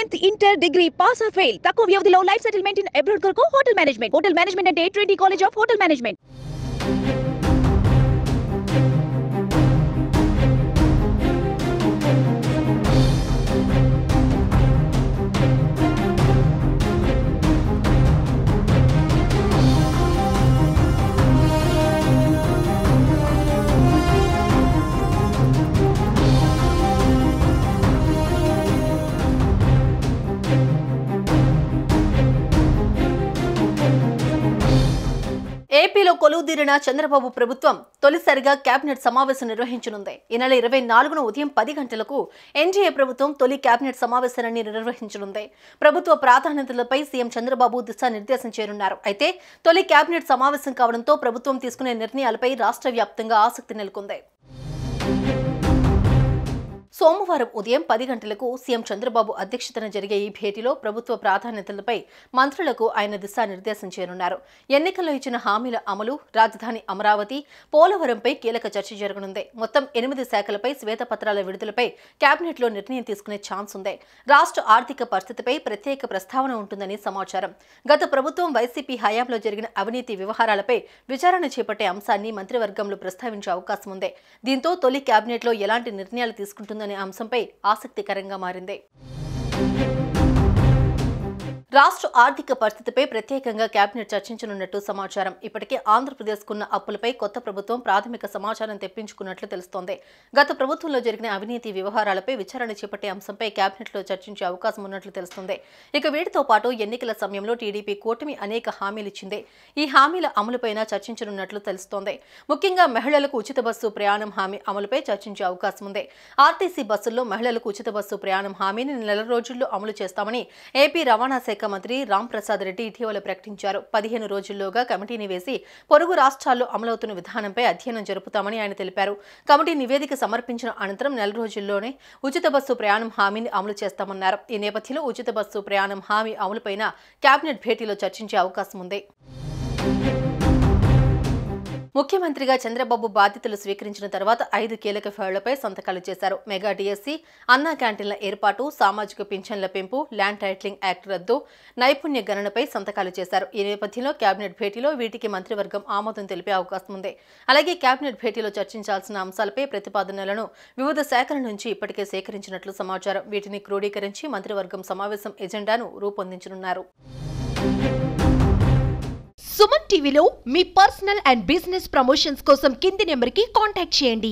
10th inter degree pass or fail తక్కువ వ్యవధిలో life settlement in abroad కొరకు hotel management అంటే Trinity college of hotel management. ఏపీలో కొలువుదీరిన చంద్రబాబు ప్రభుత్వం తొలిసారిగా కేబినెట్ సమావేశం నిర్వహించనుంది. ఈ నెల 24న ఉదయం 10 గంటలకు ఎన్డీఏ ప్రభుత్వం తొలి కేబినెట్ సమావేశాన్ని నిర్వహించనుంది. ప్రభుత్వ ప్రాధాన్యతలపై సీఎం చంద్రబాబు దిశానిర్దేశం చేయనున్నారు. అయితే తొలి కేబినెట్ సమావేశం కావడంతో ప్రభుత్వం తీసుకునే నిర్ణయాలపై రాష్ట్ర వ్యాప్తంగా ఆసక్తి నెలకొంది. సోమవారం ఉదయం 10 గంటలకు సీఎం చంద్రబాబు అధ్యక్షతన జరిగే ఈ భేటీలో ప్రభుత్వ ప్రాధాన్యతలపై మంత్రులకు ఆయన దిశానిర్దేశం చేయనున్నారు. ఎన్నికల్లో ఇచ్చిన హామీల అమలు, రాజధాని అమరావతి, పోలవరంపై కీలక చర్చ జరగనుంది. మొత్తం 8 శాఖలపై శ్వేతపత్రాల విడుదలపై కేబినెట్లో నిర్ణయం తీసుకునే ఛాన్స్ ఉంది. రాష్ట్ర ఆర్థిక పరిస్థితిపై ప్రత్యేక ప్రస్తావన ఉంటుందని సమాచారం. గత ప్రభుత్వం వైసీపీ హయాంలో జరిగిన అవినీతి వ్యవహారాలపై విచారణ చేపట్టే అంశాన్ని మంత్రివర్గంలో ప్రస్తావించే అవకాశం ఉంది. దీంతో తొలి కేబినెట్లో ఎలాంటి నిర్ణయాలు తీసుకుంటుందనే అంశంపై ఆసక్తికరంగా మారింది. రాష్ట్ర ఆర్థిక పరిస్థితిపై ప్రత్యేకంగా కేబినెట్ చర్చించనున్నట్టు సమాచారం. ఇప్పటికే ఆంధ్రప్రదేశ్కున్న అప్పులపై కొత్త ప్రభుత్వం ప్రాథమిక సమాచారం తెప్పించుకున్నట్లు తెలుస్తోంది. గత ప్రభుత్వంలో జరిగిన అవినీతి వ్యవహారాలపై విచారణ చేపట్టే అంశంపై కేబినెట్లో చర్చించే అవకాశం ఉన్నట్లు తెలుస్తోంది. ఇక వీటితో పాటు ఎన్నికల సమయంలో టీడీపీ కూటమి అనేక హామీలిచ్చింది. ఈ హామీల అమలుపైన చర్చించనున్నట్లు తెలుస్తోంది. ముఖ్యంగా మహిళలకు ఉచిత బస్సు ప్రయాణం హామీ అమలుపై చర్చించే అవకాశం ఉంది. ఆర్టీసీ బస్సుల్లో మహిళలకు ఉచిత బస్సు ప్రయాణం హామీని నెల రోజుల్లో అమలు చేస్తామని ఏపీ రవాణా శాఖ మంత్రి రాంప్రసాద్ రెడ్డి ఇటీవల ప్రకటించారు. 15 రోజుల్లోగా కమిటీని వేసి పొరుగు రాష్ట్రాల్లో అమలవుతున్న విధానంపై అధ్యయనం జరుపుతామని ఆయన తెలిపారు. కమిటీ నివేదిక సమర్పించిన అనంతరం నెల రోజుల్లోనే ఉచిత బస్సు ప్రయాణం హామీని అమలు చేస్తామన్నారు. ఈ నేపథ్యంలో ఉచిత బస్సు ప్రయాణం హామీ అమలుపైన కేబినెట్ భేటీలో చర్చించే అవకాశం ఉంది. ముఖ్యమంత్రిగా చంద్రబాబు బాధ్యతలు స్వీకరించిన తర్వాత 5 కీలక ఫైళ్లపై సంతకాలు చేశారు. మెగా డిఎస్సీ, అన్నా క్యాంటీన్ల ఏర్పాటు, సామాజిక పింఛన్ల పెంపు, ల్యాండ్ టైటిలింగ్ యాక్ట్ రద్దు, నైపుణ్య గణనపై సంతకాలు చేశారు. ఈ నేపథ్యంలో కేబినెట్ భేటీలో వీటికి మంత్రివర్గం ఆమోదం తెలిపే అవకాశం ఉంది. అలాగే కేబినెట్ భేటీలో చర్చించాల్సిన అంశాలపై ప్రతిపాదనలను వివిధ శాఖల నుంచి ఇప్పటికే సేకరించినట్లు సమాచారం. వీటిని క్రోడీకరించి మంత్రివర్గం సమావేశం ఎజెండాను రూపొందించనున్నారు. సుమన్ టీవీలో మీ పర్సనల్ అండ్ బిజినెస్ ప్రమోషన్స్ కోసం కింది నెంబర్కి కాంటాక్ట్ చేయండి.